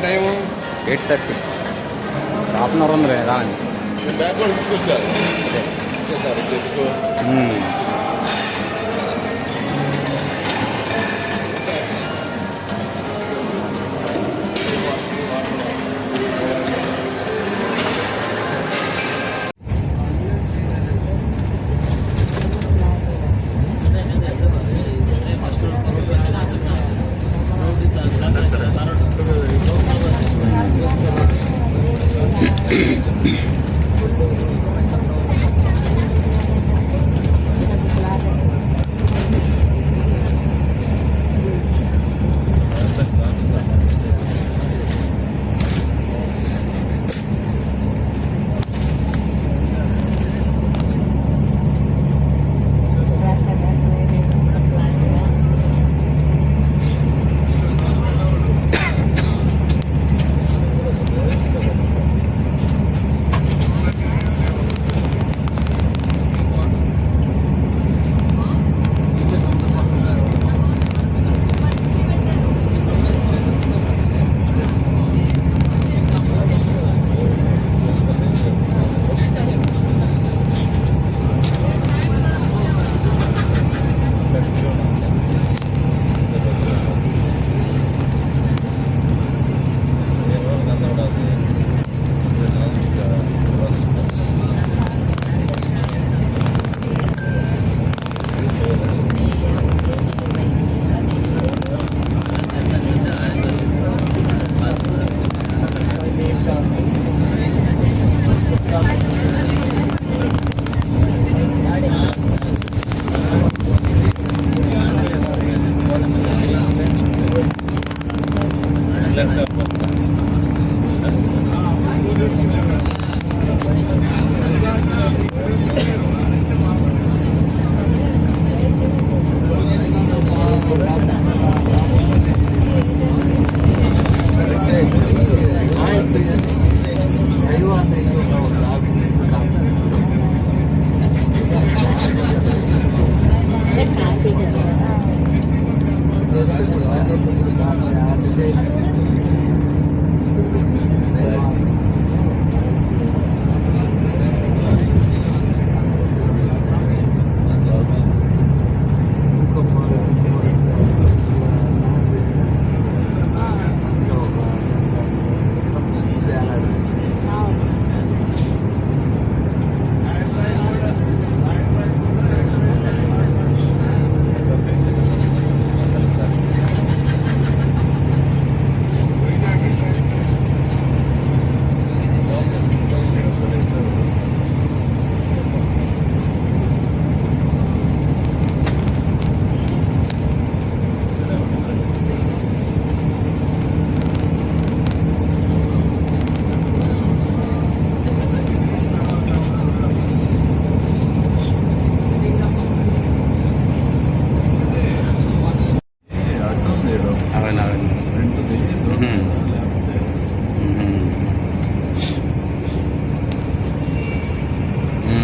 Time 8:30. Half an hour ఉంది రాని. Bag కూడా తీసుకొచ్చారు సార్.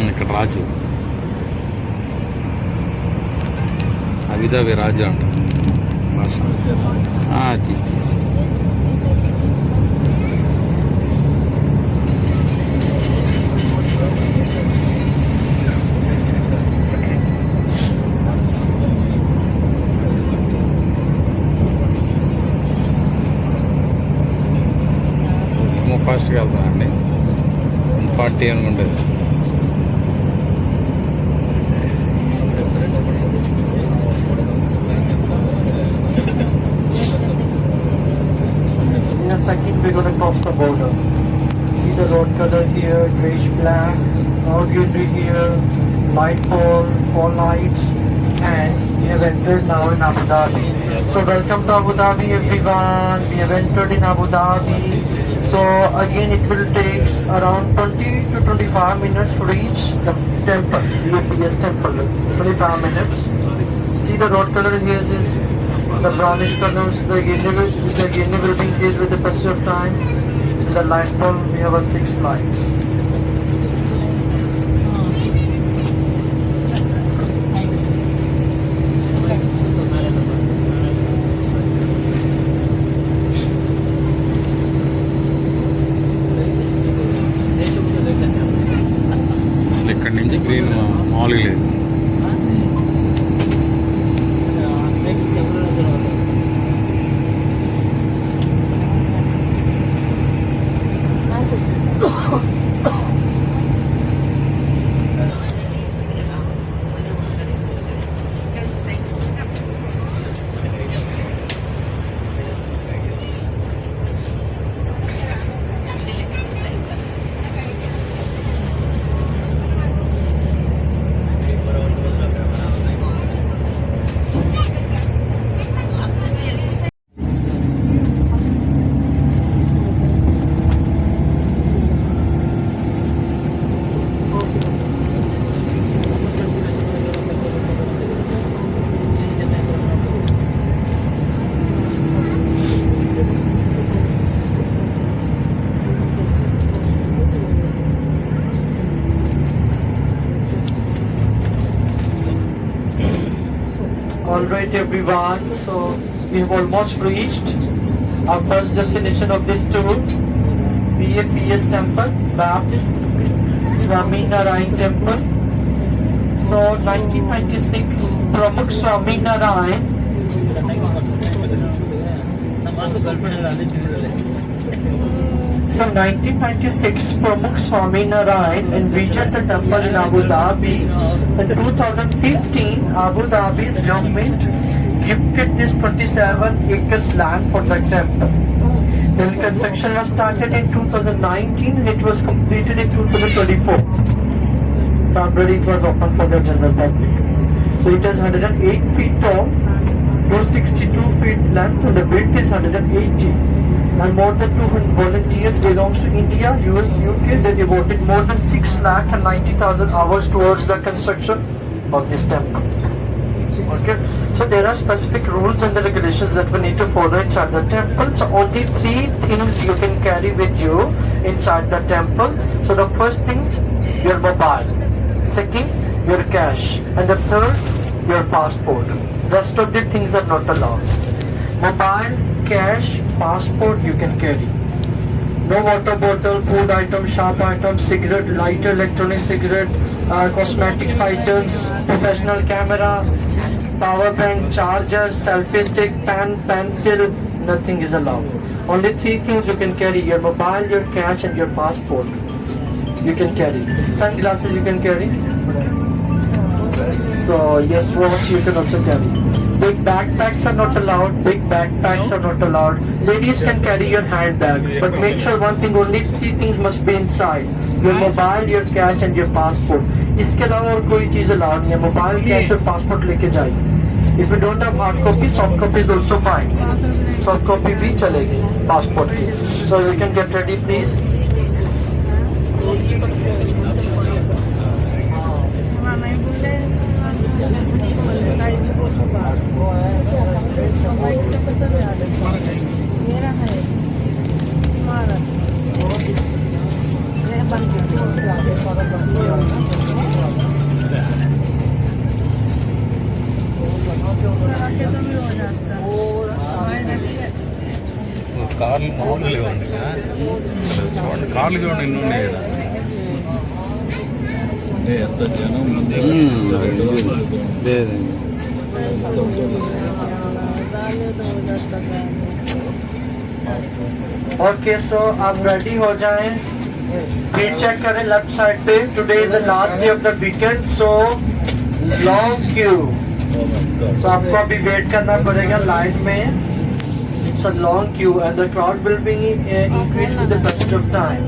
ఇక్కడ రాజు అవిదావి రాజు అంట. తీసి ఫాస్ట్గా వెళ్తానండి. 40 అనుకుంటుంది. In a second we're going to cross the border. See the road color here, grayish black. Now we'll be here, light pole, four lights, and we have entered now in Abu Dhabi. So welcome to Abu Dhabi everyone. We have entered in Abu Dhabi. So again it will take around 20 to 25 minutes to reach the temple, VAPS temple, 25 minutes. See the road color here is the brownish colors, the Guinea will be increased with the passage of time. In the light pole we have 6 lights. అక్కడి నుంచి green మామూలుగా లేదు. Alright everyone, so we have almost reached our first destination of this tour, PAPS Temple, Babs Swami Narayan Temple. So 1996, Pramukh Swami Narayan So 1996, Pramukh Swami Narayan envisioned the temple in Abu Dhabi. In 2015, Abu Dhabi's government gifted this 27 acres land for the temple. Then construction was started in 2019 and it was completed in 2024. February it was open for the general public. So it is 108 feet tall, 262 feet length and the width is 180. And more than 200 volunteers belongs to India, US, UK. They devoted more than 6,90,000 hours towards the construction of this temple. Okay, so there are specific rules and the regulations that we need to follow inside the temple. So only 3 things you can carry with you inside the temple. So the first thing, your mobile. Second, your cash. And the third, your passport. Rest of the things are not allowed. Mobile, cash, passport you can carry. No water bottle, food items, sharp items, cigarette, lighter, electronic cigarette, cosmetics items, professional camera, power bank, charger, selfie stick, pen, pencil, nothing is allowed. Only 3 things you can carry, your mobile, your cash and your passport. You can carry. Sunglasses you can carry. So yes, watch you can also carry. Big backpacks are not allowed. Big backpacks are not allowed. Ladies can carry your handbags, but make sure one thing, only 3 things must be inside. Your mobile, your cash and your passport. इसके अलावा और कोई चीज allow नहीं है. Mobile, cash और passport लेके जाइए. If you don't have hard copy, soft copy is also fine. Soft copy भी चलेगी passport की. So you can get ready please. కార్లు మామూలుగా లేవండి. చూడండి కార్లు చూడండి ఎన్ని ఉన్నాయి కదా. ఎంత జనం ఉంది. Okay, so आप ready हो जाएं. Please check करें left side पे. Today is the last day of the weekend, so long queue. So आपको अभी wait करना पड़ेगा line में. It's a long queue and the crowd will be increased with the passage of time.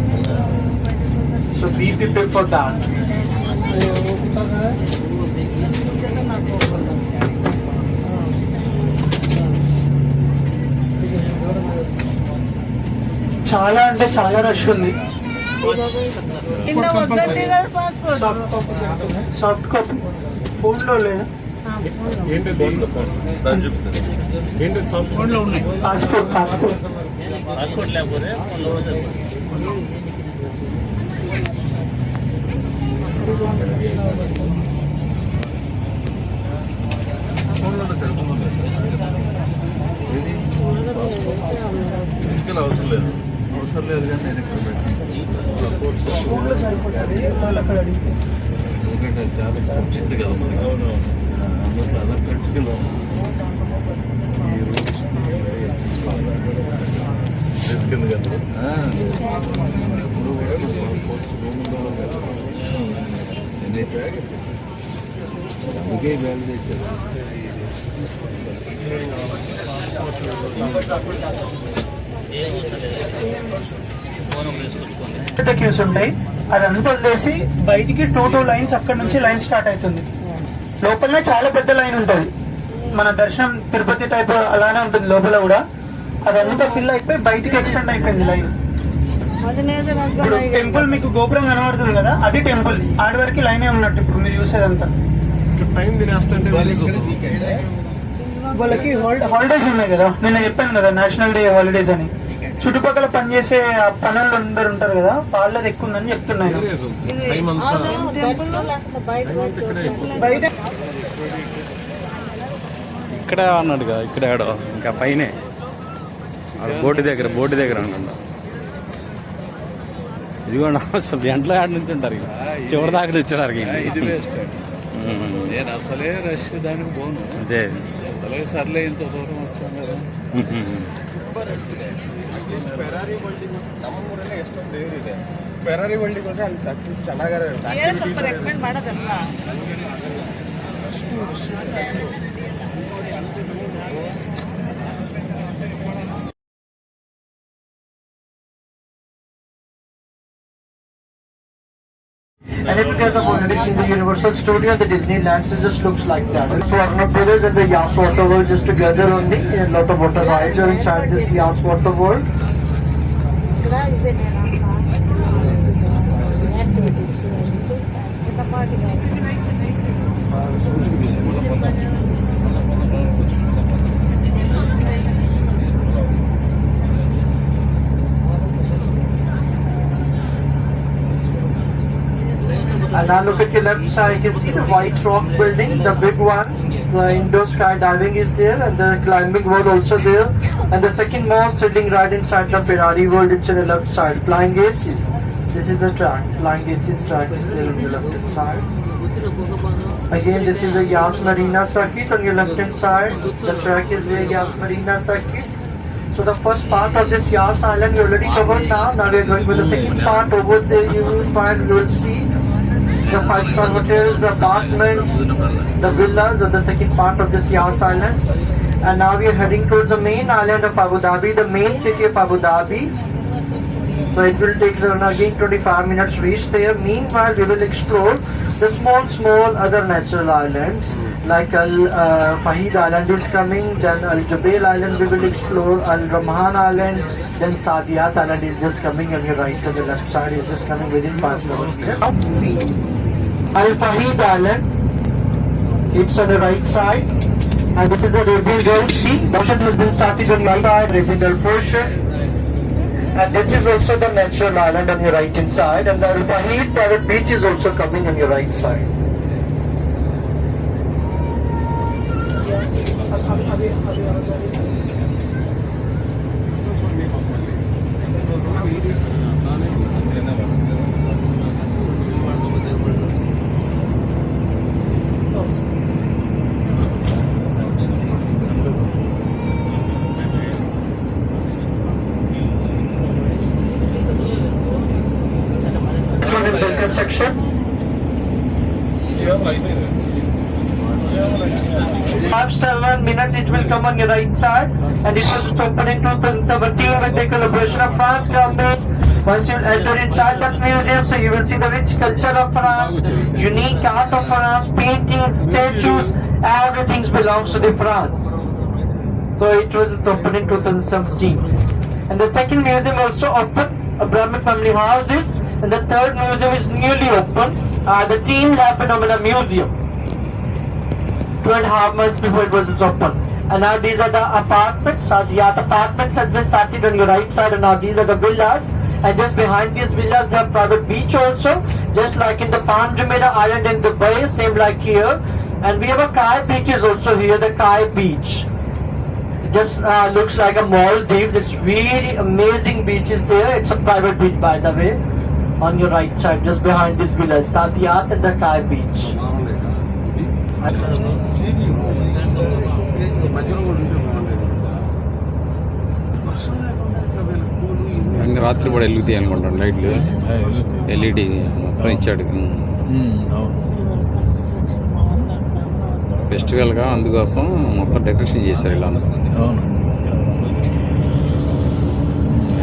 So be prepared for that. చాలా అంటే చాలా rush ఉంది. Soft copy phone లో లేదా? ఏంటి సాఫ్ట్ ఫోన్ లో ఉన్నాయి. పాస్పోర్ట్ లేకపోతే ఫిజికల్ అవసరం లేదు కానీ నేను ఇక్కడ పెట్టాను. ఫోన్లో సరిపోతుంది. ఎందుకంటే అది చాలా చిట్టు కదా మనకి అవును అందులో అలా పెట్టుకుందాం తీసుకుంది కదా అందుకే బ్యాగ్ తెచ్చారు క్యూస్ ఉంటాయి అదంతా వదిలేసి బయటికి టూ లైన్స్ అక్కడ నుంచి లైన్ స్టార్ట్ అవుతుంది. లోపలనే చాలా పెద్ద లైన్ ఉంటుంది. మన దర్శనం తిరుపతి టైప్ అలానే ఉంటుంది. లోపల కూడా అదంతా ఫిల్ అయిపోయి బయటికి ఎక్స్టెండ్ అయిపోయింది లైన్. ఇప్పుడు టెంపుల్ మీకు గోపురం కనబడుతుంది కదా, అది టెంపుల్. ఆడి వరకు లైనే ఉన్నట్టు ఇప్పుడు మీరు చూసేదంతా. టైం తినేస్తుంటే వాళ్ళకి హాలిడేస్ ఉన్నాయి కదా, నేను చెప్పాను కదా నేషనల్ డే హాలిడేస్ అని. చుట్టుపక్కల పనిచేసే పనులు అందరు ఉంటారు కదా, వాళ్ళది ఎక్కువ ఉందని చెప్తున్నాను. బయట ఇక్కడ అన్నాడు కదా, ఇక్కడ ఆడో ఇంకా పైనే బోర్డు దగ్గర అన్నాడు. ఇదిగోండి అసలు ఎంట్లో ఆడ నుంచి ఉంటారు ఇక చివరి దాకా తెచ్చారు. ఇది వేస్ట్. నేను అసలే రష్ దానికి పోను. అదే అలాగే సర్లే ఇంత దూరం వచ్చాం కదా. ಫೆರಾರಿ ವರ್ಲ್ಡಿಗೆ ಹೋದ್ರೆ ಅಲ್ಲಿ ಅಟ್ಲೀಸ್ಟ್ ಚೆನ್ನಾಗಾರೆ ಸ್ವಲ್ಪ ರೆಕಮೆಂಡ್ ಮಾಡೋದಲ್ಲ. And if you guys have already seen the Universal Studio, the Disneyland, it just looks like that. It's Warner Brothers and the Yas Water World just together only. A lot of water rides are inside this Yas Water World. And now look at your left side, you can see the White Rock building, the big one. The indoor skydiving is there and the climbing wall also there. And the second most thrilling ride inside the Ferrari world, it's on the left side, Flying Aces. This is the track, Flying Aces track is there on your left hand side. Again, this is the Yas Marina circuit on your left hand side. The track is there, Yas Marina circuit. So the first part of this Yas Island we already covered now. Now we are going with the second part. Over there you will see the 5-star hotels, the apartments, the villas of the second part of this Yas Island. And now we are heading towards the main island of Abu Dhabi, the main city of Abu Dhabi. So it will take around again 25 minutes to reach there. Meanwhile, we will explore the small other natural islands like Al Fahid Island is coming, then Al Jubail Island we will explore, Al Rahman Island, then Saadiyat Island is just coming on your right to the left side, is just coming within 5 minutes there. Al Fahid Island, it's on the right side, and this is the Arabian Gulf Sea. Portion has been started on the right side, Arabian Gulf portion. And this is also the natural island on your right hand side, and the Al Fahid private beach is also coming on your right side. Section. 5-7 minutes it will come on your right side, and it was opened in 2017 with the collaboration of France government. Once you enter inside that museum, so you will see the rich culture of France, unique art of France, paintings, statues, everything belongs to the France. So it was opened in 2017. And the second museum also opened, Abrahamic Family Houses. And the third museum is newly opened, the Teen Lab Phenomena Museum. 2.5 months before it was opened. And now these are the apartments. The apartments has been started on your right side, and now these are the villas. And just behind these villas, they have private beach also, just like in the Palm Jumeirah Island in Dubai, same like here. And we have a Kai beach is also here, the Kai beach. It just looks like a Maldives. It's really amazing beaches there. It's a private beach, by the way. on your right side, just behind this village, Satyat and the Thai beach. మధ్యలో కూడా ఉంటే బాగుండేది. అన్ని రాత్రి కూడా వెలుగుతాయి అనుకుంటాను లైట్లు. LED మొత్తం ఇచ్చాడు. అవును. ఫెస్టివల్గా అందుకోసం మొత్తం డెకరేషన్ చేశారు ఇలా. అవును,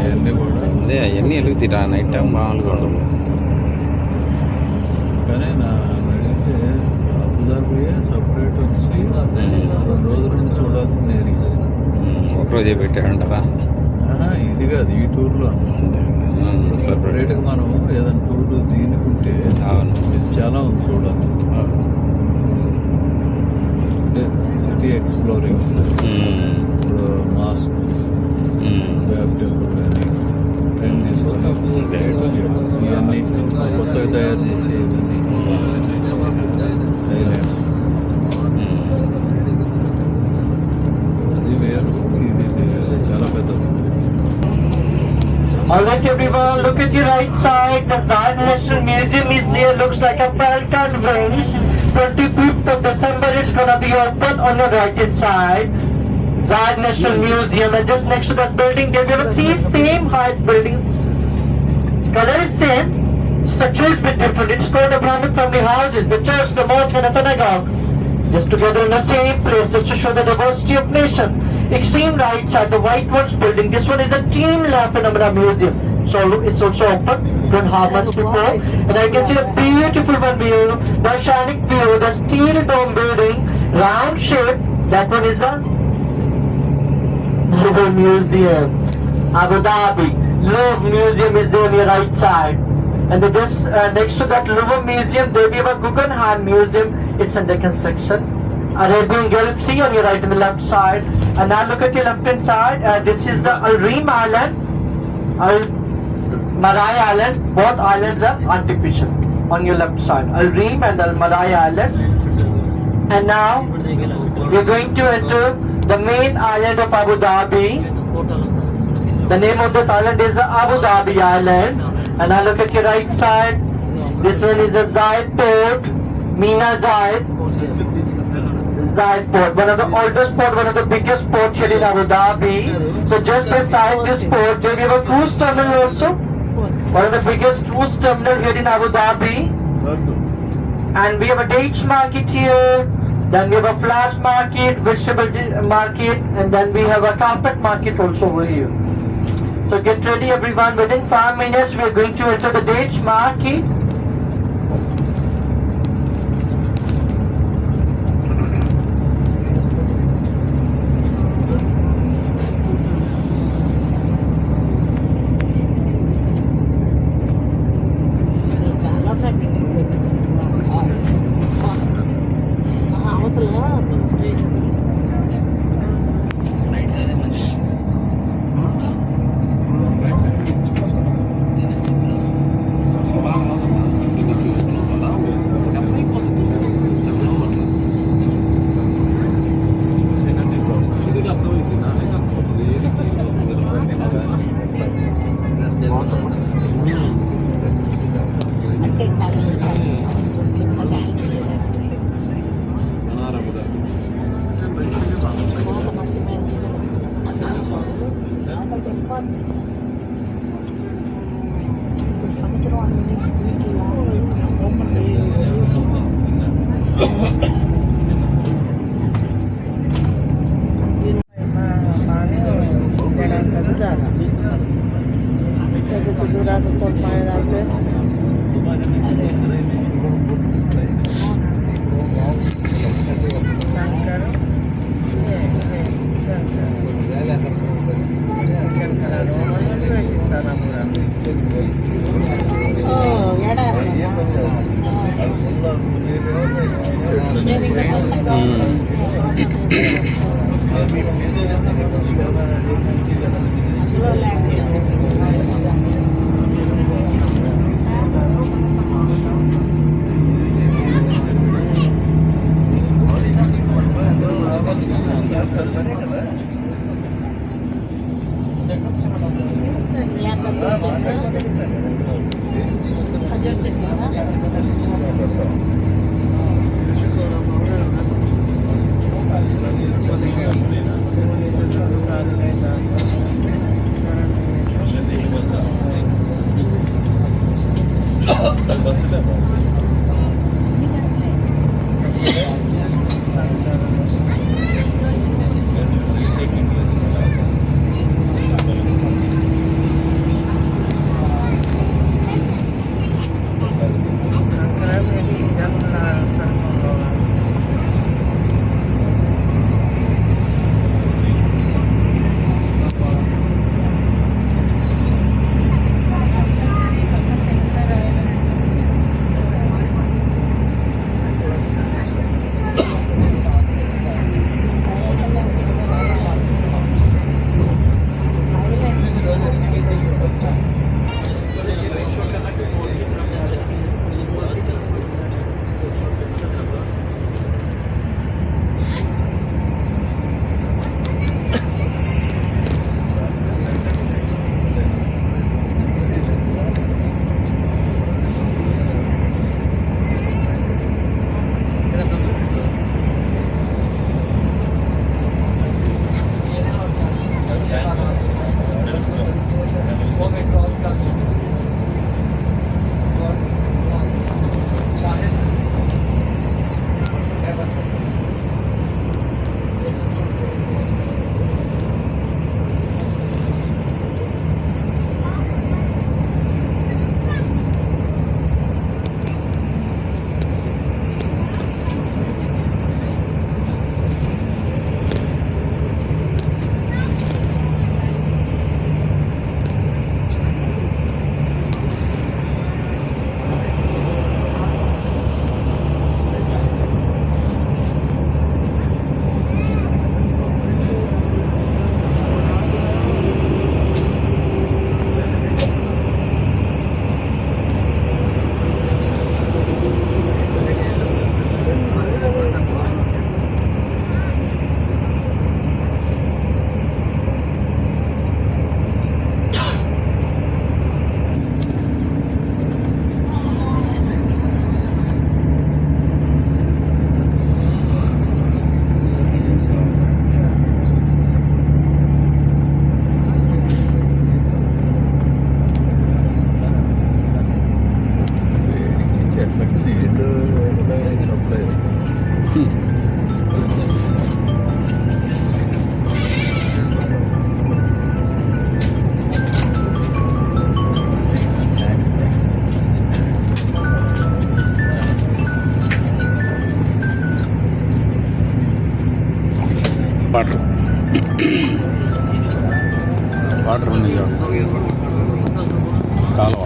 అవన్నీ కూడా అదే అవన్నీ వెలుగుతాయి నైట్ టైం మామూలుగా ఉండదు. కానీ నా అడిగితే అబుదాబియే సపరేట్ వచ్చి 2 రోజుల నుండి చూడాల్సిన ఏరియా. ఒకరోజే పెట్టాడంటారా? ఇది కాదు, ఈ టూర్లో సపరేట్గా మనం ఏదైనా టూర్ దీనికుంటే అవును, ఇది చాలా ఉంది చూడాల్సి. అంటే సిటీ ఎక్స్ప్లోరింగ్, ఇప్పుడు మాస్క్, బ్యాక్ టెంపుల్ కానీ ట్రైన్ తీసుకొని ఇవన్నీ కొత్తగా తయారు చేసే ఇవన్నీ సైలెంట్స్, అది వేరు, ఇది వేరు, చాలా పెద్దది. Alright everyone, look at your right side. The Zayed National Museum is there. Looks like a falcon wings. 25th of December it's gonna be open on your right hand side. Zayed National Museum, and just next to that building there we have 3 same height buildings. Color is same, structure is bit different. It's called Abrahamic family houses, the church, the mosque and the synagogue. Just together in the same place, just to show the diversity of nation. Extreme right side, the white one's building. This one is a Team Lab Phenomena Museum. So it's also open. Don't have much before. And I can see a beautiful one view, the Oceanic view, the steel dome building, round shape. That one is a Louvre Museum, Abu Dhabi. Louvre Museum is there on your right side. And then just next to that Louvre Museum, there we have a Guggenheim Museum. It's under construction. Arabian Gulf Sea on your right and the left side. And now look at your left hand side. This is the Al Reem Island, Al Marai Island. Both islands are artificial on your left side. Al Reem and Al Marai Island. And now we're going to enter the main island of Abu Dhabi. The name of this island is the Abu Dhabi Island. And now look at your right side. This one is the Zayed Port, Mina Zayed. Zayed Port, one of the oldest port, one of the biggest port here in Abu Dhabi. So just beside this port, there we have a cruise terminal also. One of the biggest cruise terminal here in Abu Dhabi. And we have a dates market here. Then we have a flowers market, vegetable market, and then we have a carpet market also over here. So get ready everyone, within 5 minutes we are going to enter the dates market. Water water ఉంది కాలువ.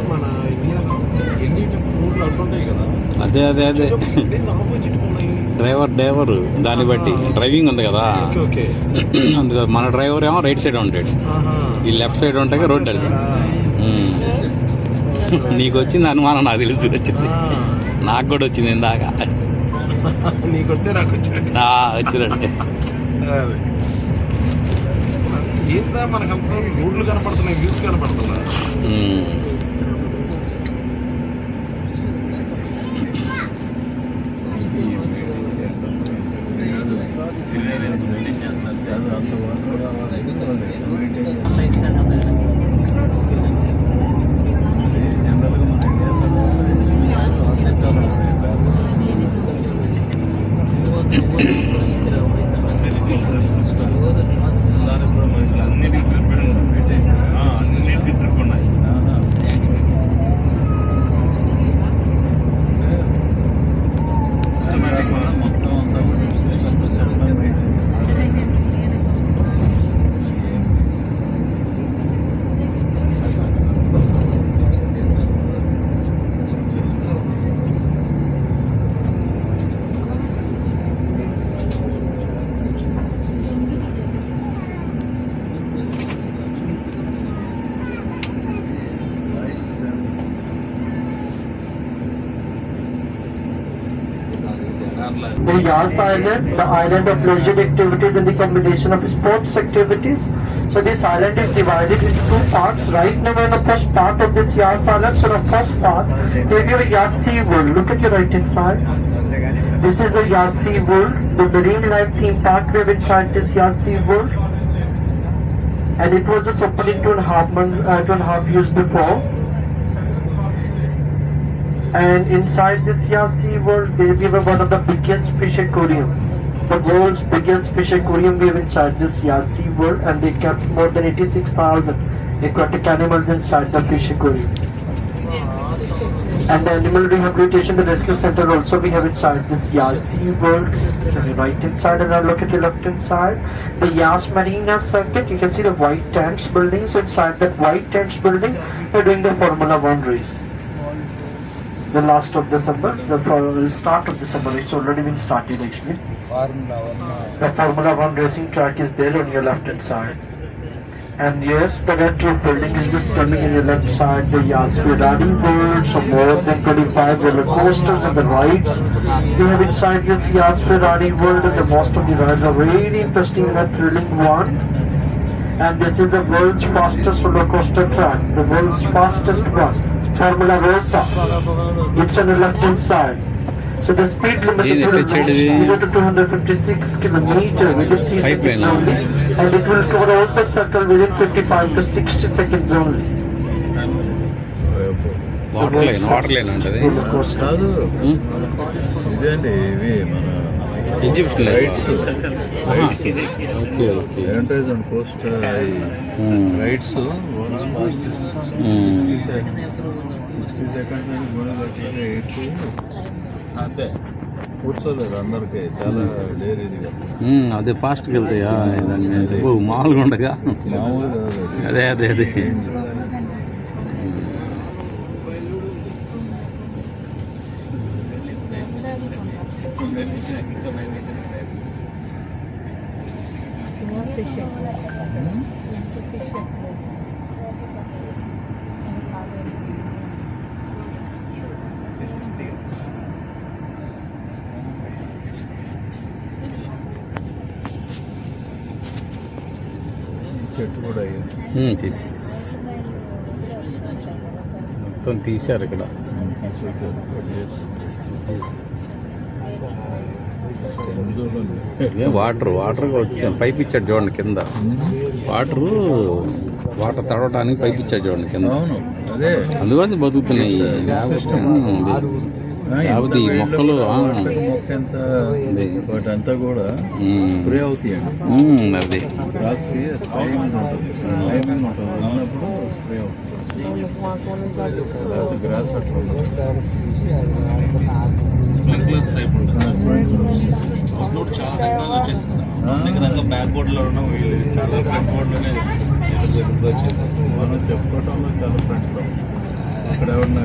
మన ఇండియాలో ఎన్ని ఊర్లు అట్లుంటాయి కదా, అదే అదే అదే ఆపోజిట్ ఉన్నాయి. డ్రైవర్ దాన్ని బట్టి డ్రైవింగ్ ఉంది కదా, ఓకే అందులో మన డ్రైవర్ ఏమో రైట్ సైడ్ ఉంటాడు, ఈ లెఫ్ట్ సైడ్ ఉంటాయి రోడ్ అది. నీకు వచ్చింది అనుమానం, నాకు తెలిసి వచ్చింది, నాకు కూడా వచ్చింది ఇందాక. నీకు వస్తే నాకు వచ్చినట్టు వచ్చినట్టే. ఏందా మనకు అంత రోడ్లు కనపడుతున్నాయి, views కనపడుతున్నా. The Yas Island, the island of leisure activities and the combination of sports activities. So this island is divided into two parts. Right now we're in the first part of this Yas Island. So the first part, here you have Yas Sea World. Look at your right hand side. This is the Yas Sea World, the marine life theme park we have inside this Yas Sea World. And it was just opened 2.5 years before. And inside this Yas Sea World, we have one of the biggest fish aquarium. The world's biggest fish aquarium we have inside this Yas Sea World, and they kept more than 86,000 aquatic animals inside the fish aquarium. And the animal rehabilitation, the rescue center also we have inside this Yas Sea World. So the right hand side, and now look at your left hand side. The Yas Marina Circuit, you can see the white tents building. So inside that white tents building, we're doing the Formula 1 race. The last of December, the start of December, it's already been started actually. The Formula 1 racing track is there on your left hand side. And yes, the red roof building is just coming in your left side. The Yas Ferrari World, so more than 25 roller coasters and the rides we have inside this Yas Ferrari World, and the most of the rides are really interesting and thrilling one. And this is the world's fastest roller coaster track, the world's fastest one, Formula Rossa. It's on the left hand side. So the speed limit Is it will pictured range in- 0 to 256 km within 3 Pipeline, seconds only, and it will cover all the circle within 55 to 60 seconds only. Water line ఉంటుంది Roller coaster. కాదు ఇదే అండి ఇవి మన Egypt rides okay okay ఎంట్రైజ్ and coast rides 60 seconds అంతే కూర్చోలేదు అందరికి చాలా డేర్ ఇదిగా అదే ఫాస్ట్కి వెళ్తాయా దాని మీద మామూలుగా ఉండగా మామూలు అదే అదే అదే చెట్టు కూడా అయ్యింది తీసి మొత్తం తీశారు ఇక్కడ తీసేసారు ఏ వాటర్ వచ్చి పైప్ ఇచ్చాడు చూడండి కింద వాటర్ తడవటానికి పైప్ ఇచ్చాడు చూడండి కింద అవును అదే అందువల్ల బతుకుతున్నాయి లేకపోతే ఈ మొక్కలు మొక్క ఎంత వాటి అంతా కూడా స్ప్రే అవుతాయండి అదే గ్రాస్కి స్ప్రేయింగ్ ఉంటుంది టైమింగ్ ఉంటుంది ఉన్నప్పుడు స్ప్రే అవుతుంది లేకపోతే గ్రాస్ అట్లా ఉంటుంది స్ప్రింక్లర్స్ టైప్ ఉంటుంది చాలా టెక్నాలజీ వచ్చేసింది దగ్గర బ్యాక్ బోర్డ్లో ఉన్నాం వీళ్ళు చాలా ఫ్రంట్ బోర్డ్లోనే వచ్చేసారు మనం చెప్పుకోవటంలో చాలా ఫ్రెండ్స్లో అక్కడ ఎవరిన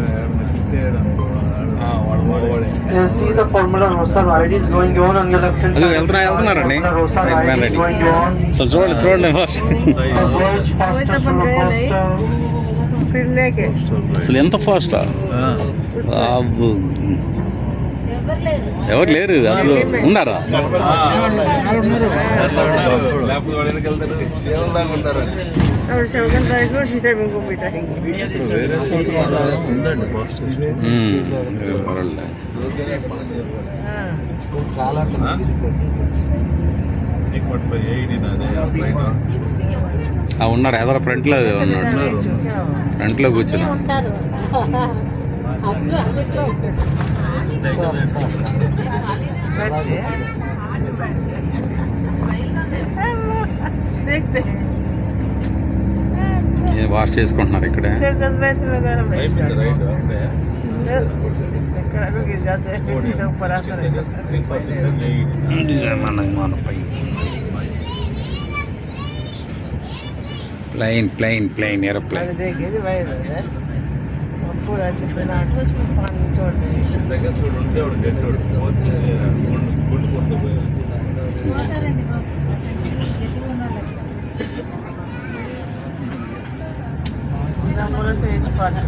క్లిక్ చేయడం You see the Formula Rossa ride is going on your left hand side. వెళ్తున్నారండి Formula Rossa ride is going on. అసలు చూడండి first The world's fastest roller coaster. फिर लेके అసలు ఎంత ఫాస్టా ఎవరు లేరు అసలు ఉన్నారా లేకపోతే వాడు వెనక్కి వెళ్తారు సేవలాగా ఉంటారు और शौकन ड्राइवर सीधे में को बिठाएंगे ఇప్పుడు వేరే చోట కూడా ఉందండి ఫస్ట్ పర్వాలేదు. చాలా 345 అదే ఉన్నారు ఎదర ఫ్రంట్లో ఉన్నాడు ఫ్రంట్లో కూర్చున్నా देखते వాష్ చేసుకుంటున్నారు ఇక్కడే फिर 10 मिनट लगा रहा అయిపోయింది రైట్ అంటే बस करो गिर जाते हैं फिर नीचे ऊपर आता रहेगा 345 మన పై ప్లేన్ ఏరోప్లేన్ अरे देखिए जी भाई इधर पूरा चिपना उसमें पानी छोड़ देंगे సెకండ్స్ కూడా ఉంటే వాడు గట్టాడు పోతే గుండు కొట్టు పోయాడు पूरा तेज पानी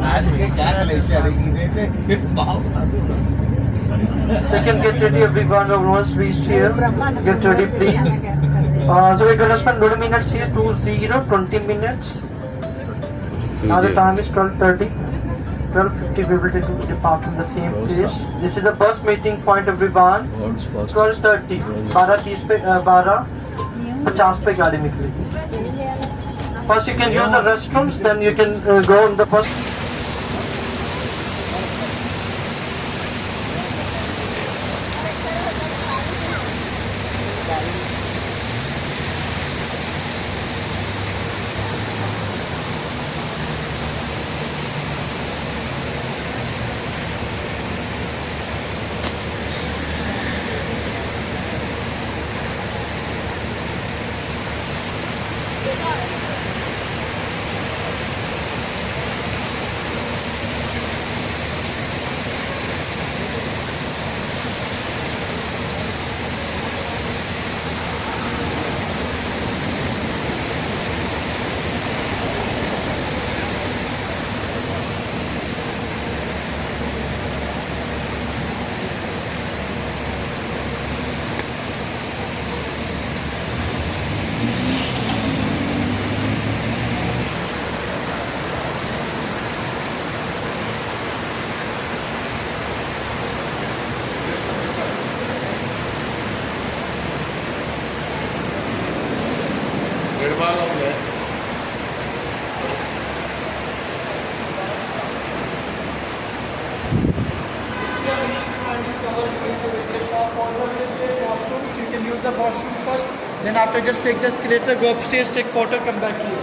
ఇదైతే బాగుంది So you can get ready, everyone who wants reached here. Get ready, please. So we're gonna spend 20 minutes here, 20 minutes. Now the time is 12:30. 12:50 we will depart from the same place. This is the bus meeting point, everyone. World's first 12:30. 12:30 पे 12:50 पे गाड़ी निकलेगी. First you can use the restrooms, then you can go on the bus. You can use the washroom first, then after just take the escalator, go upstairs, take photo, come back here.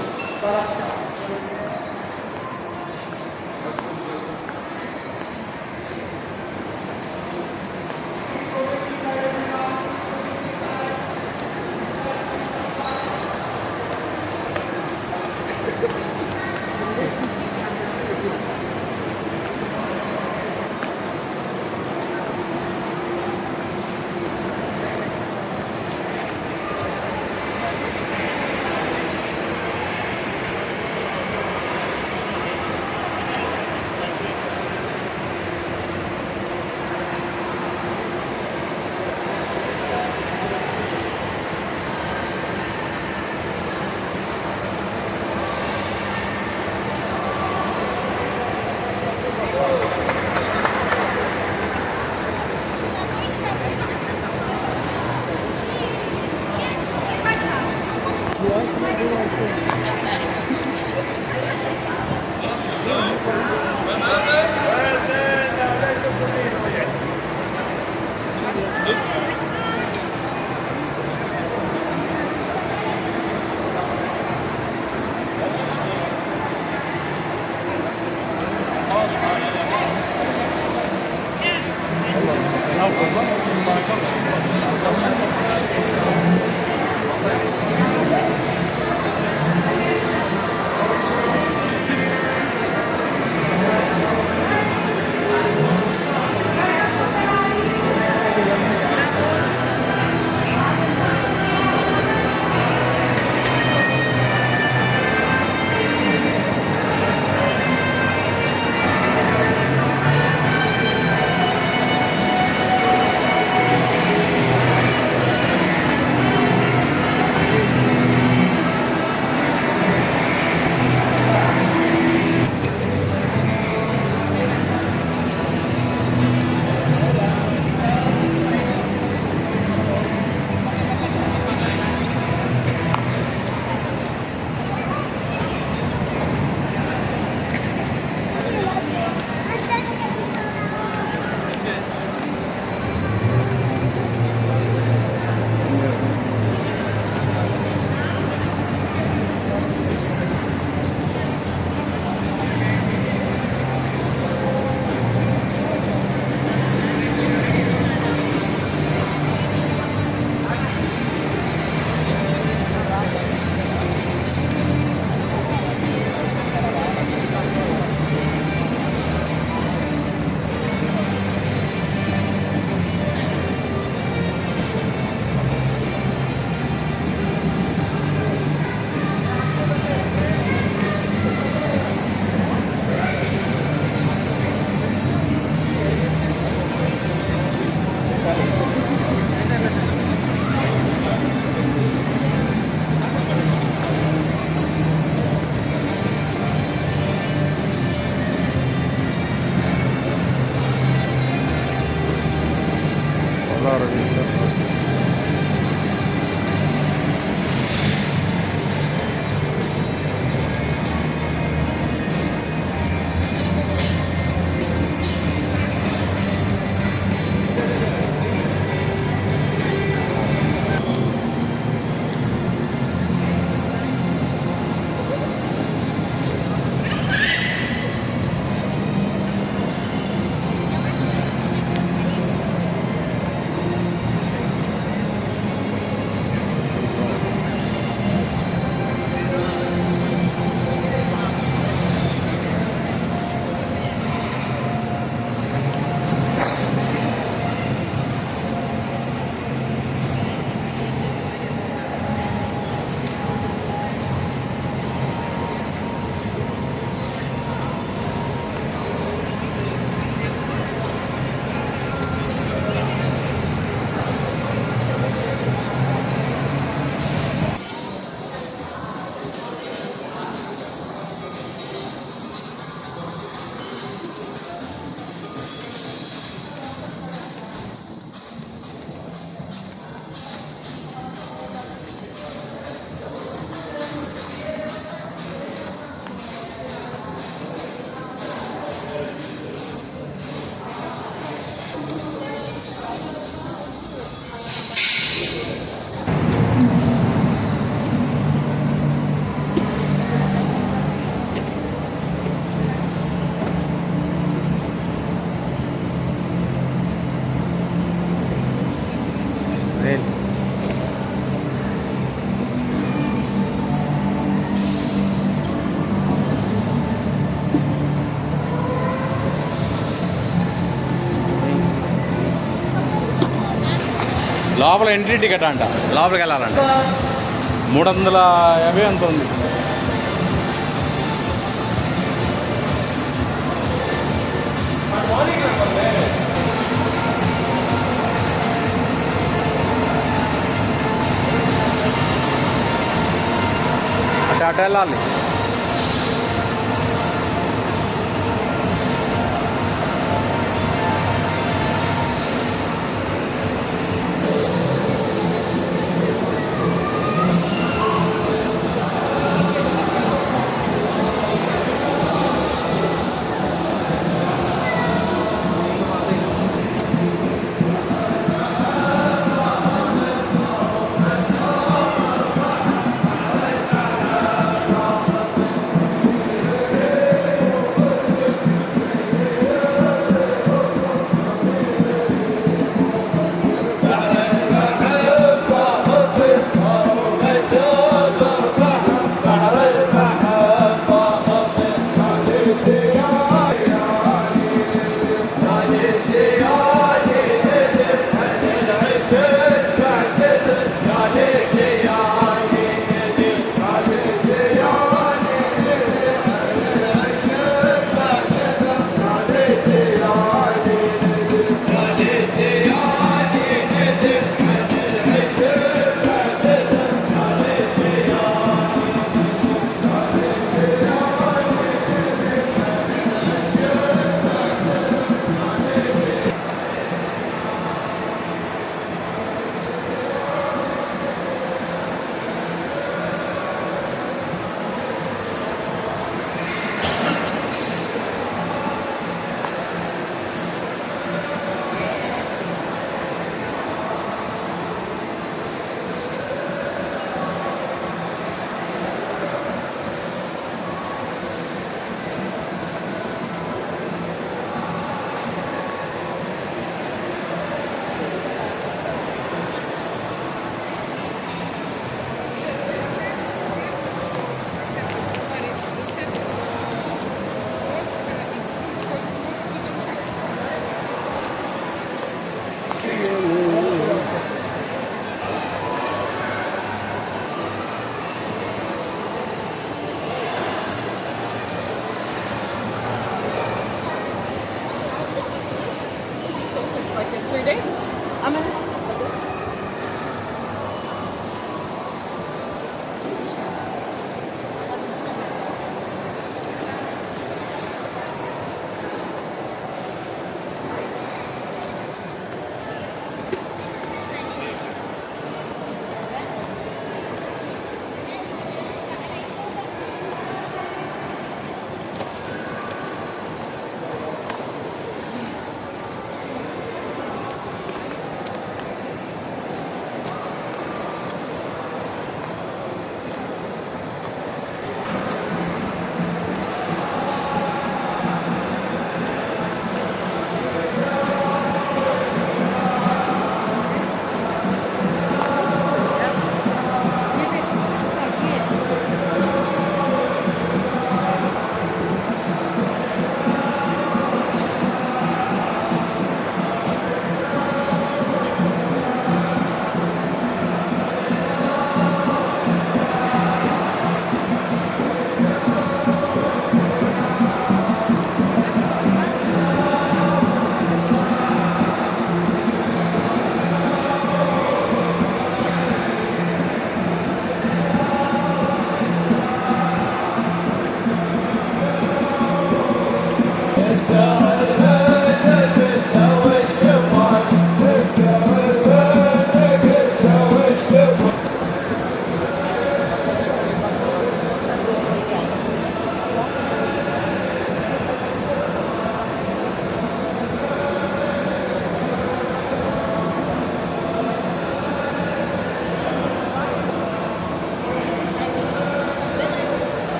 లోపల entry ticket అంట, లోపలికి వెళ్ళాలంట 350 ఎంత ఉంది. అటు వెళ్ళాలి. Like yesterday. I'm gonna.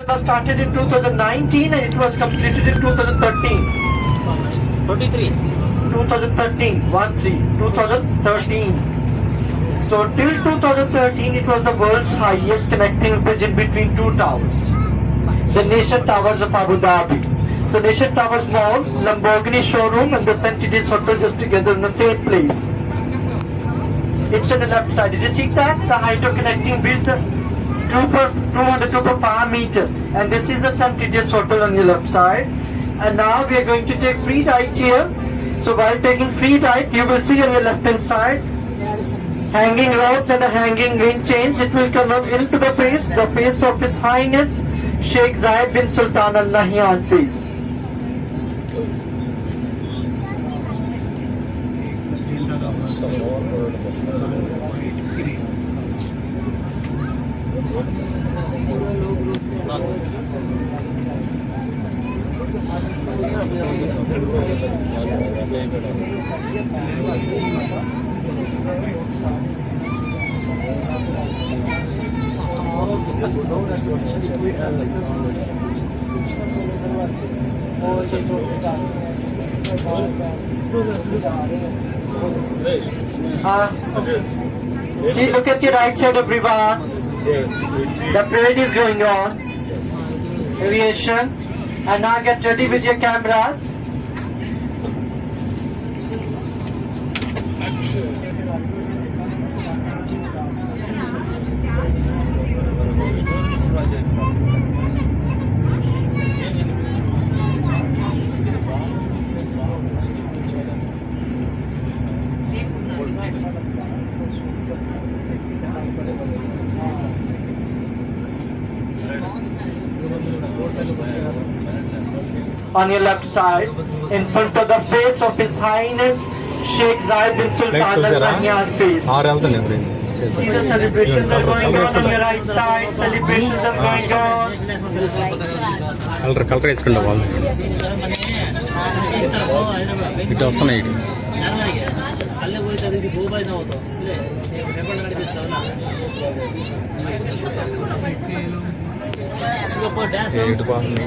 Was started in 2019 and it was completed in 2013. 2013. So till 2013 it was the world's highest connecting bridge in between two towers, the Nation Towers of Abu Dhabi. So Nation Towers Mall, Lamborghini showroom and the St. Edith's Hotel just together in the same place. It's on the left side. Did you see that? The hydro connecting bridge, the 200 per power meter. And this is the St. Regis Hotel on your left side. And now we are going to take free ride here. So while taking free ride, you will see on your left hand side hanging ropes and the hanging wind chains. It will come up into the face of His Highness Sheikh Zayed bin Sultan Al Nahyan face. See, look at the right side everyone. The parade is going on. Aviation. And now get ready with your cameras. On your left side, in front of the face of His Highness Sheikh Zayed bin Sultan Al Nahyan face. See the celebrations are going on your right side. Celebrations are going on. Colour వేసుకుంటా వాళ్ళు ఇటు వస్తున్నాయి ఇటు బాగుంది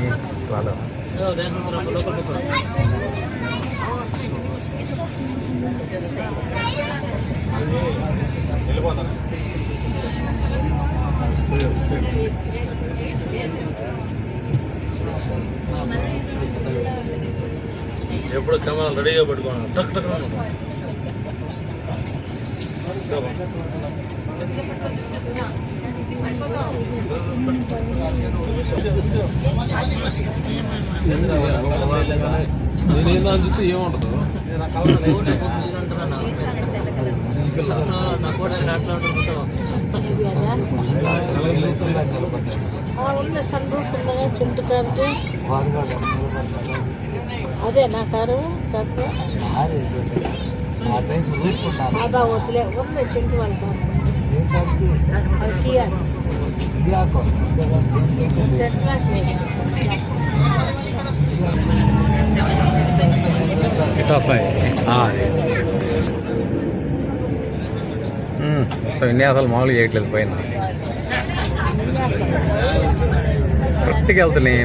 రాదా ఎప్పుడు వచ్చామో రెడీగా పెట్టుకోండి టక్ టక్ నేనేదో అంచితే ఏముండదు ఉంది సన్ రూఫ్ ఉందా చింటు కంటే అదే నా కారు కాదు అదా వదిలే ఉంది చింటు వాళ్ళ ఇటు వస్తాయి ఇన్ని అసలు మామూలుగా చేయట్లేదు పైన కరెక్ట్గా వెళ్తున్నాయి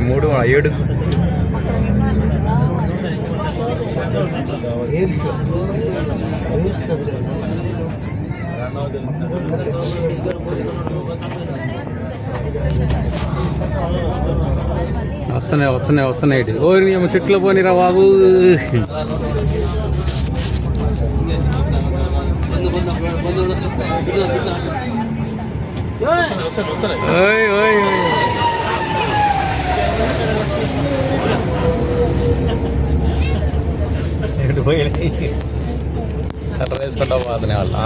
3-7 వస్తున్నాయి ఓరి ఏమో చెట్లు పోనీరా బాబు ఎటు పోయి కట్ట వేసుకుంటా పోతున్నాయి వాళ్ళు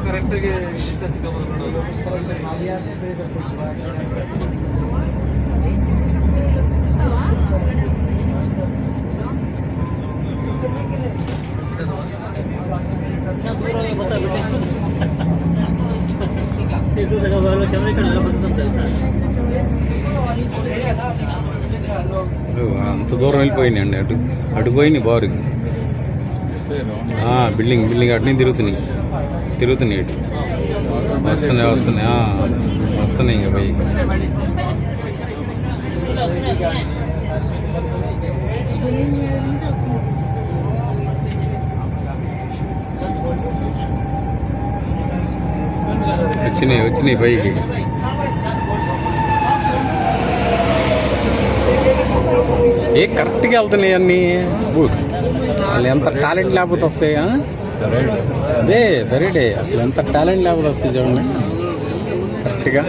కరెక్ట్గా అంత దూరం వెళ్ళిపోయినాయి అండి అటు పోయినాయి బారు బిల్డింగ్ అటు నుంచి తిరుగుతున్నాయి ఇటు వస్తున్నాయి ఇంకా పోయి వచ్చినాయి పైకి. కరెక్ట్గా వెళ్తున్నాయి అన్నీ. వాళ్ళు ఎంత టాలెంట్ లేకపోతే వస్తాయి. అదే వెరైటీ, అసలు ఎంత టాలెంట్ లేకపోతే వస్తాయి చూడండి కరెక్ట్గా.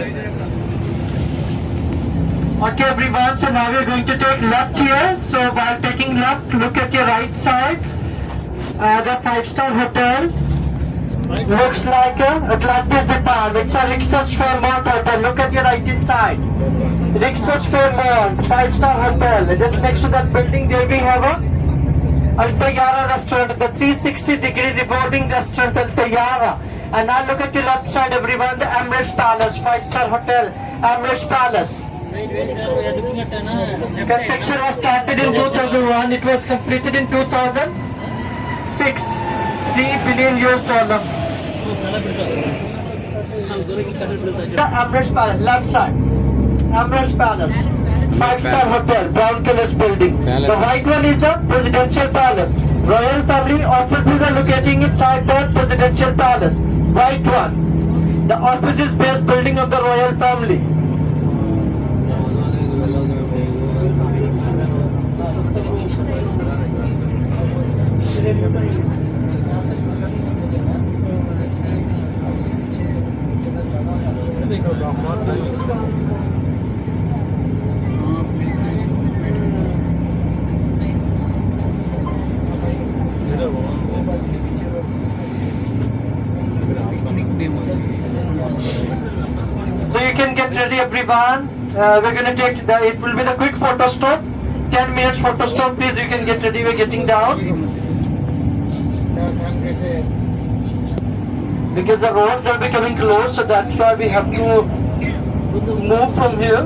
Okay everyone, so now we're going to take left here. So while taking left, look at your right side. The 5-star hotel looks like Atlantis Japan. It's a Rixos Fairmont hotel. Look at your right hand side. Rixos Fairmont, 5-star hotel. Just next to that building there we have a Altayara restaurant, the 360-degree revolving restaurant Altayara. And now look at your left side everyone, the Amrish Palace, 5-star hotel, Amrish Palace. Construction was started in 2001. It was completed in 2006. $3 billion. The Amrish Palace, left side. Amrish Palace, 5-star hotel, brown color building. The white one is the Presidential Palace. Royal family offices are locating inside the Presidential Palace. White one. The office is based building of the royal family. So you can get ready everyone. We're going to take it will be the quick photo stop. 10 minutes photo stop, please. You can get ready. We're getting down. Because the roads are becoming closed, so that's why we have to move from here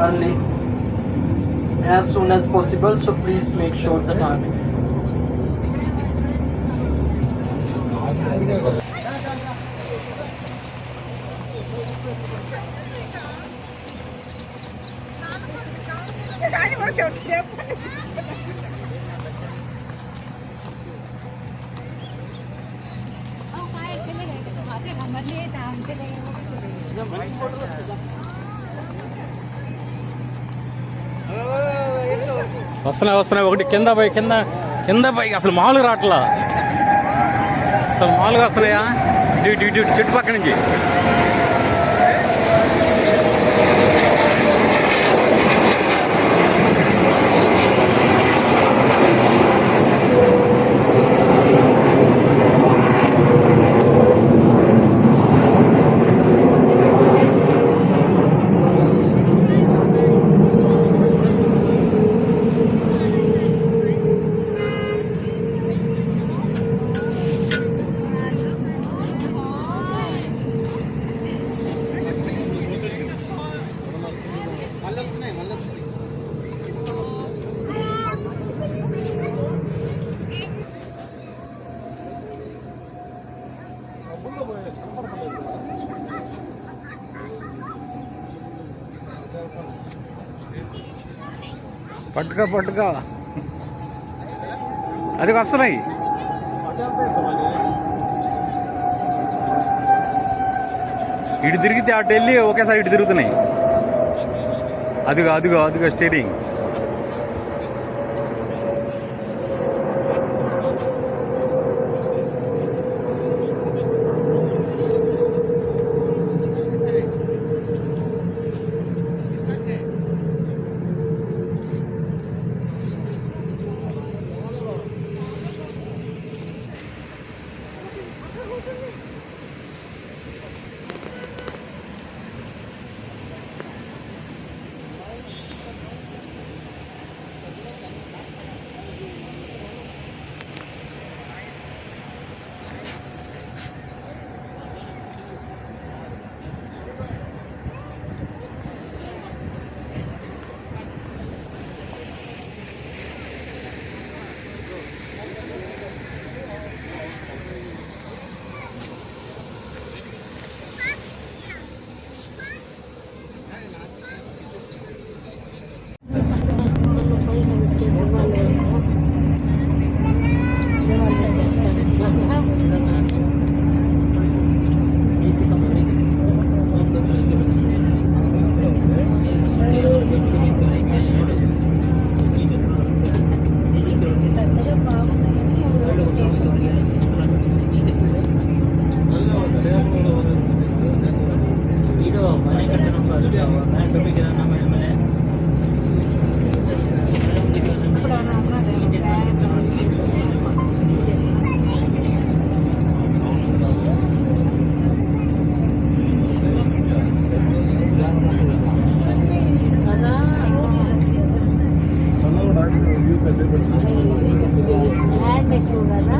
early as soon as possible. So please make sure the time. వస్తున్నాయి ఒకటి కింద పై అసలు మామూలుగా రావట్లా. అసలు మామూలుగా వస్తున్నాయా ఇటు చుట్టుపక్క నుంచి. పట్టుకో అది వస్తున్నాయి. ఇటు తిరిగితే అటు వెళ్ళి ఒకేసారి ఇటు తిరుగుతున్నాయి. అదిగో స్టీరింగ్. డిమాండ్ ఎక్కువ కదా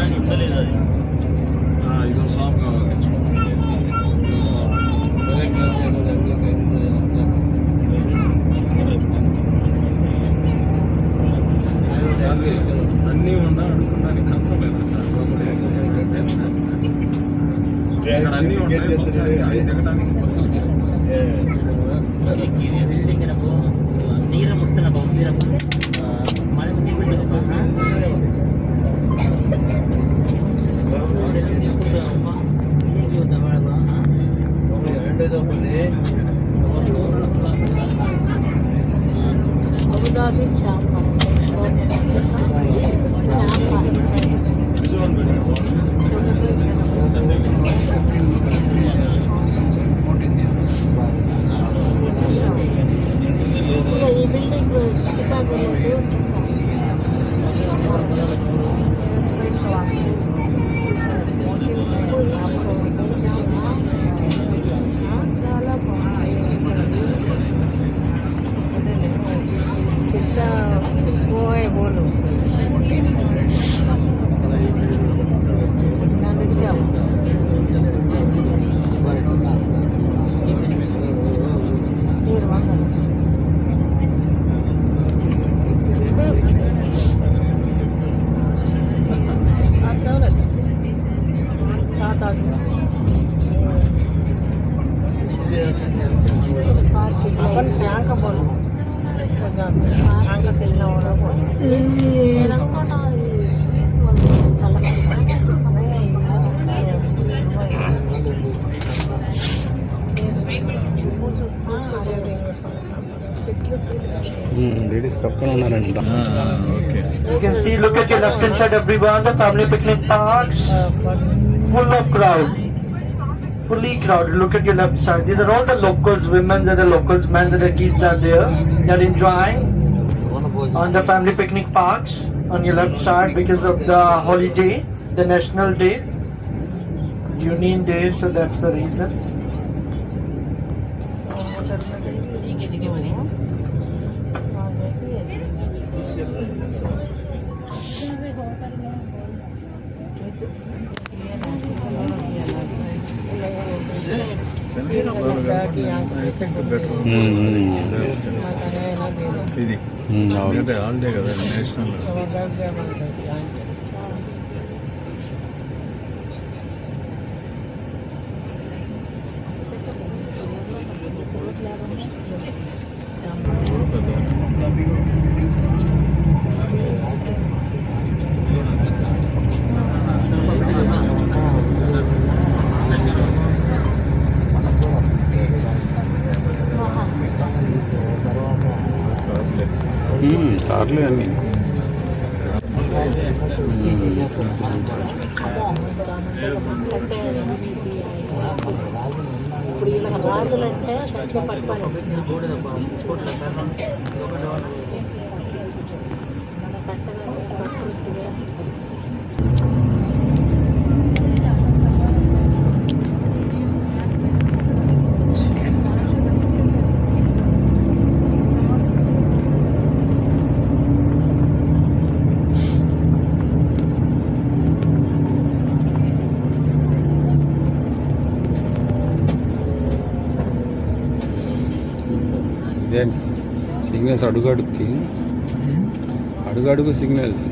అందుకని ఇదో షాప్ కావాలి అన్నీ ఉన్నా అడుగుకోవడానికి కష్టం లేదు ఇక్కడ అన్నీ ఉంటాయి అది దిగడానికి బస్సులు ನೀರ ಮುಸ್ತನಪ್ಪ ನೀರಪ್ಪ ಮಳೆ ನೀರು ಬಿಡ್ತದಪ್ಪ అబుదాబి చాప ఈ బిల్డింగ్ చికాగోలో చాలా బాగుంది పెద్ద పోయే బోలు మీరు వందలు अपन आंख बोल आंख తెలిన వాడు లేడీస్ కప్పుకొని ఉన్నారంట. Okay You can see, look at your left hand side everyone, the family picnic parks, full of crowd. Fully crowded, look at your left side. These are all the locals, women are the locals, men are the kids are there. They are enjoying on the family picnic parks on your left side because of the holiday, the national day, Union Day, so that's the reason. ఇది అంటే holiday కదా national కార్లే అన్నీ. ఇప్పుడు ఇలా రాజులంటే దాంట్లో పట్టుకోవాలి ఇదేంటి signals అడుగడుగుకి అడుగడుగు సిగ్నల్స్.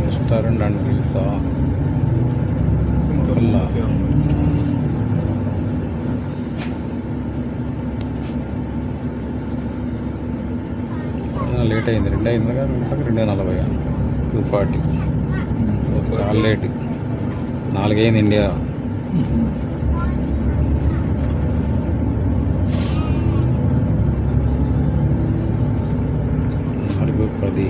రెస్టారెంట్ అండ్ పిల్సా లేట్ అయింది, 2 అయింది కదా, 2:40, 2:40. చాలా లేట్. 4 అయింది ఇండియా. నాలుగు 10.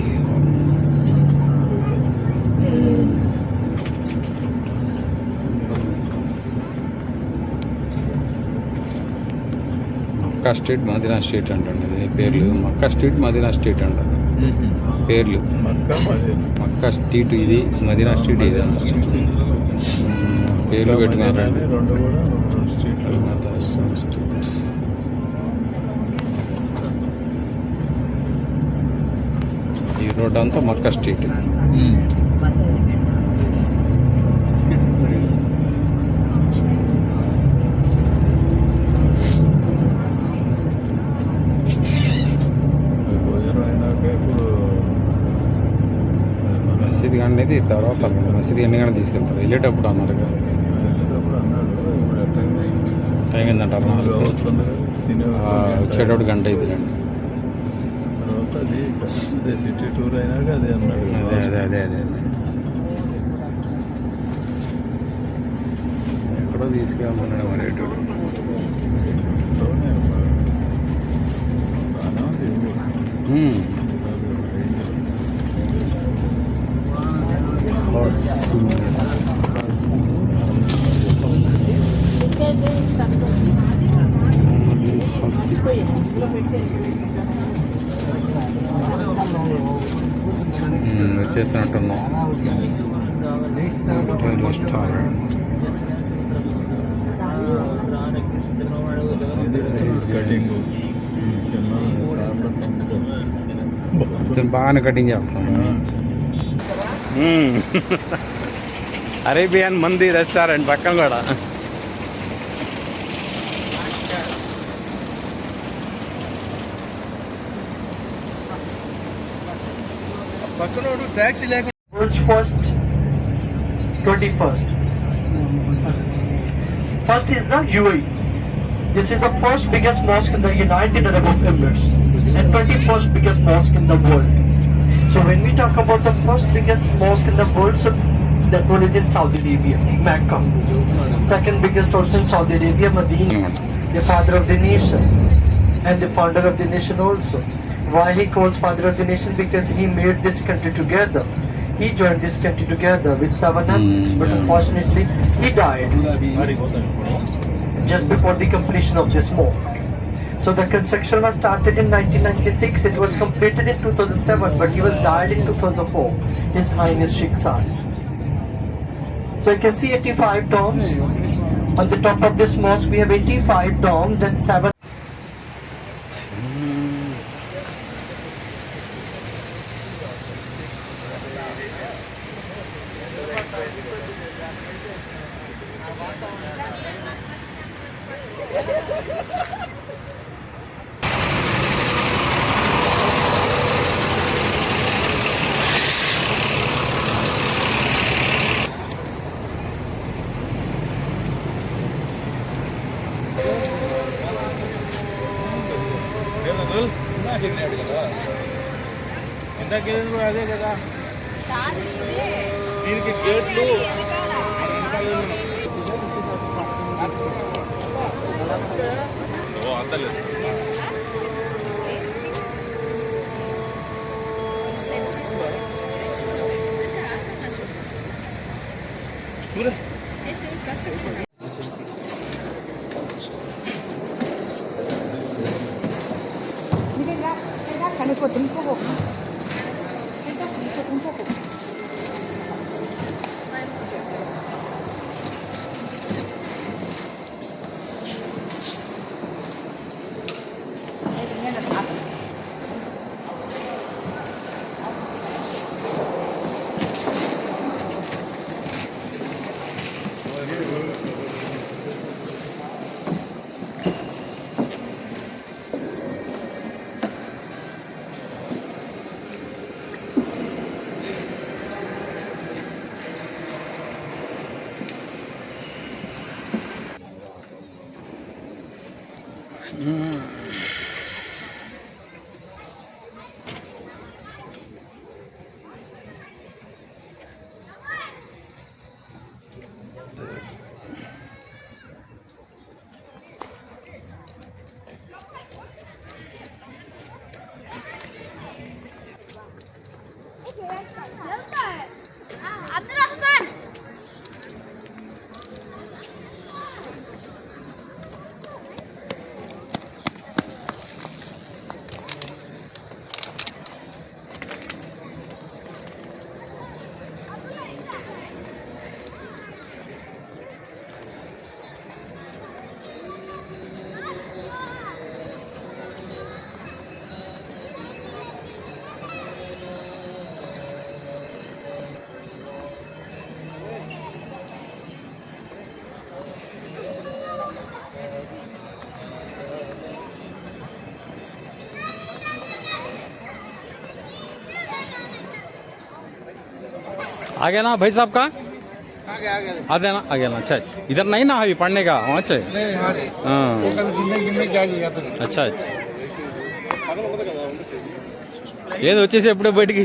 మక్కా స్ట్రీట్, మదీనా స్ట్రీట్ అంటండి ఇది పేర్లు. మక్కా స్ట్రీట్, మదీనా స్ట్రీట్ అంట పేర్లు. మక్కా స్ట్రీట్ ఇది, మదీనా స్ట్రీట్ ఇది అంట పేర్లు పెట్టినారండి. రెండు కూడా 2 స్ట్రీట్లు. ఈ రోడ్ అంతా మక్కా స్ట్రీట్. భోజనం అయినాక ఇప్పుడు మసీద్ అనేది తర్వాత మసీద్ ఎన్ని గంటలు తీసుకెళ్తారు? వెళ్ళేటప్పుడు అన్నారు కదా, వెళ్ళేటప్పుడు అన్నాడు. ఇప్పుడు టైం ఏందంటారు 4. అవుతుంది తినే వచ్చేటప్పుడు గంట అవుతుందండి. తర్వాత అది అదే సిటీ టూర్ అయినాక అదే అన్నాడు. అదే ఎక్కడో తీసుకెళ్తున్నాడు మరి ఎటు. బాగానే ఉంది ఇది. వచ్చేసినట్టున్నాం రెస్టారెంట్. ఇది కటింగ్ చిన్న కార్లో బాగానే కటింగ్ చేస్తాం. అరేబియన్ మంది రెస్టారెంట్ పక్కన కూడా. World's first, 21st. First is the UAE. This is the first biggest mosque in the United Arab Emirates and 21st biggest mosque in the world. So when we talk about the first biggest mosque in the world, so that one is in Saudi Arabia, Mecca. Second biggest also in Saudi Arabia, Medina, the father of the nation and the founder of the nation also. Why he calls father of the nation? Because he made this country together. He joined this country together with 7 emirates, but unfortunately he died just before the completion of this mosque. So the construction was started in 1996. It was completed in 2007, but he was died in 2004. His Highness Sheikh Saad. So you can see 85 domes. On the top of this mosque we have 85 domes and 7. ఇందాకేది కూడా అదే కదా, దీనికి గేట్లు అందలేదు. عبد الرحمن आगे ना भाई साहब का आगे ना आगे ना अच्छा इधर नहीं ना अभी पढ़ने का वहाँ अच्छे हाँ अच्छा ఏది వచ్చేసి ఎప్పుడో బయటికి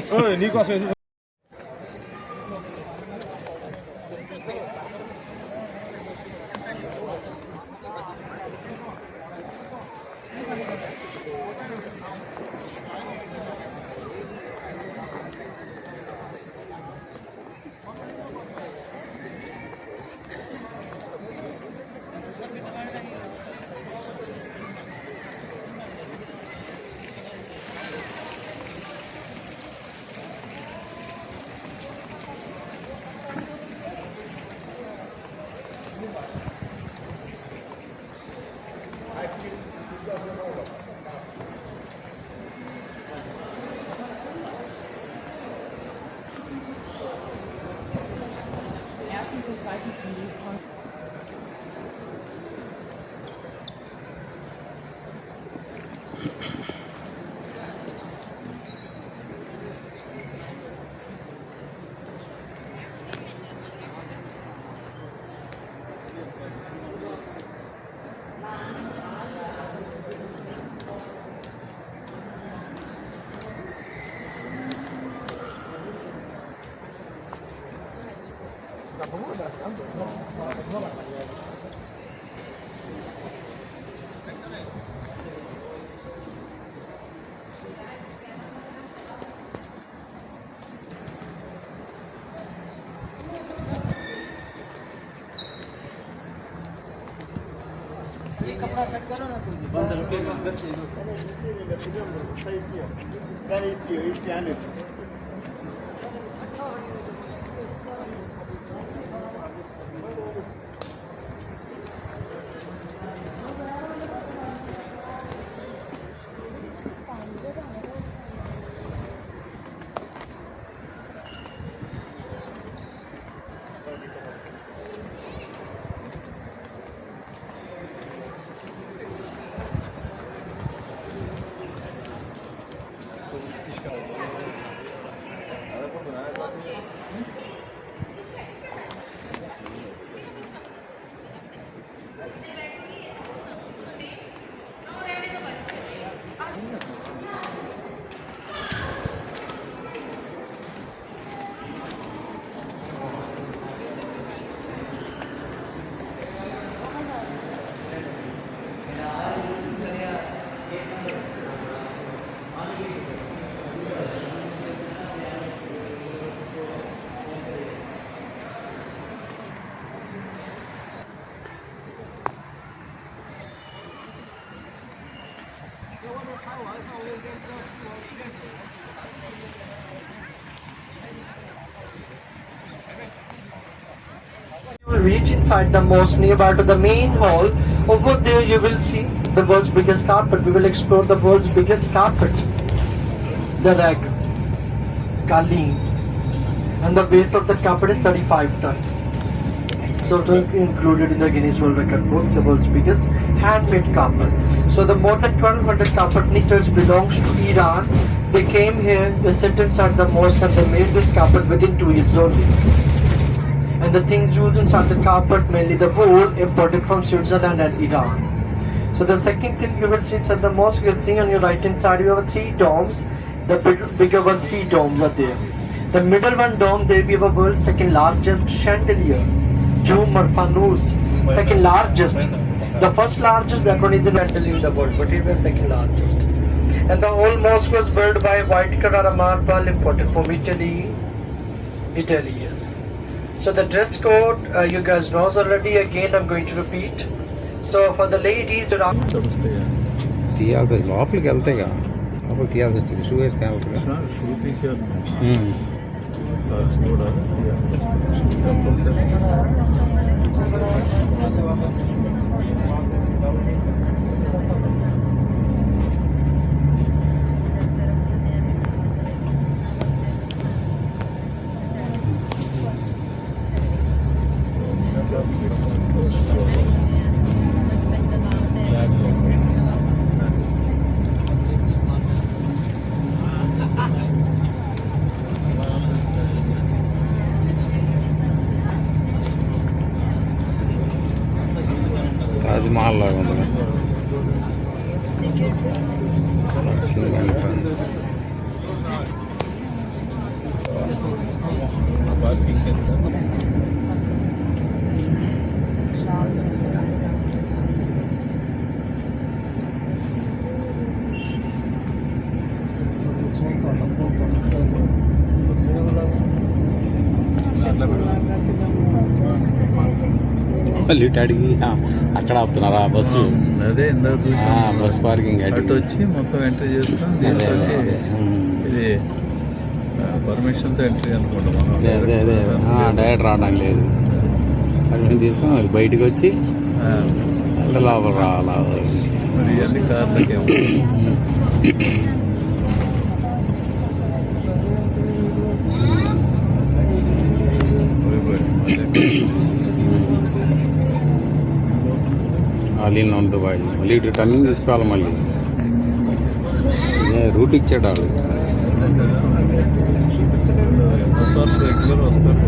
You will reach inside the mosque nearby to the main hall. Over there you will see the world's biggest carpet. We will explore the world's biggest carpet. The rag, Kaleen. And the weight of the carpet is 35 tons. So it will be included in the Guinness World Record book, the world's biggest handmade carpet. So the more than 1200 carpet knitters belongs to Iran. They came here, they sit inside the mosque and they made this carpet within 2 years only. And the things used inside the carpet, mainly the wool, imported from Switzerland and Iran. So the second thing you will see inside the mosque, you see on your right hand side, you have 3 domes. The bigger one, 3 domes are there. The middle one dome, there we have a world's second largest chandelier. Jumar Fanus, second largest. The first largest, that one is in chandelier in the world, but it was second largest. And the whole mosque was built by white Carrara marble imported from Italy. Italy, yes. So the dress code, you guys knows already. Again, I'm going to repeat. So for the ladies, around తడుస్తాయా తీయాల్సి వచ్చి లోపలికి వెళ్తేగా లోపలికి తీయాల్సి వచ్చింది shoe వేసుకుని వెళ్తాగా shoe తీసేస్తాం sirs కూడా తీయాల్సి వస్తుంది. Shoe compulsory. తాజ్ మహల్ లాగా ఉంది పార్కింగ్ ఎంత? మళ్ళీ ఇటు అడిగి అక్కడ ఆపుతున్నారా బస్సు అదే ఇందాక చూసా. బస్ పార్కింగ్ అటు అటు వచ్చి మొత్తం ఎంట్రీ చేస్తాం. అదే అదే దీంట్లోకి అదే ఇది పర్మిషన్తో ఎంట్రీ అనుకుంటాం మనం. అదే అదే అదే డైరెక్ట్ రావడం లేదు అది తీసుకొని మళ్ళీ బయటకు వచ్చి ఆ, మళ్ళీ లోపల రావాలి మరి ఇవన్నీ కార్లకి ఏమో. అలీన్ ఆన్ దుబాయ్ మళ్ళీ ఇటు టర్నింగ్ తీసుకోవాలి మళ్ళీ ఇదే రూట్ ఇచ్చాడు వాళ్ళు ఎన్నోసార్లు రెగ్యులర్ వస్తారు.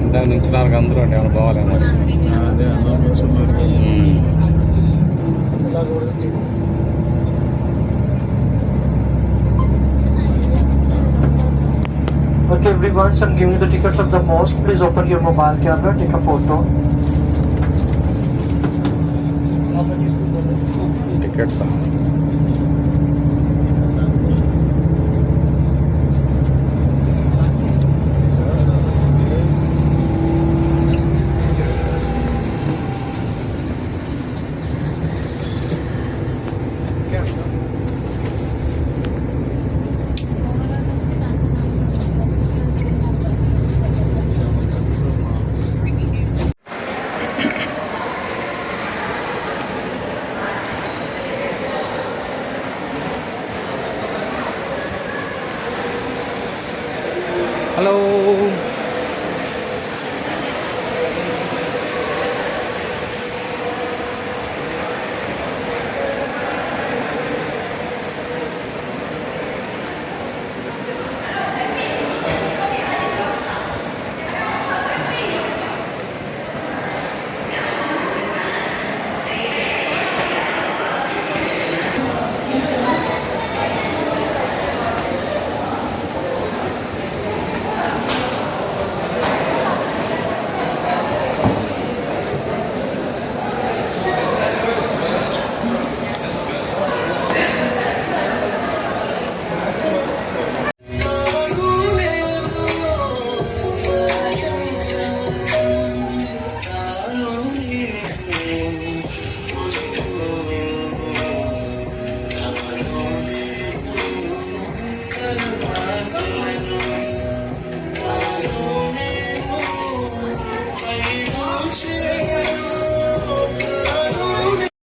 ఇందాక నుంచి నాకు అందరూ అంటే ఏమైనా పోవాలేమో అదే అన్నం కూర్చున్నారు. Okay, everyone, so I'm giving you the tickets of the mosque. Please open your mobile camera, take a photo. Tickets hello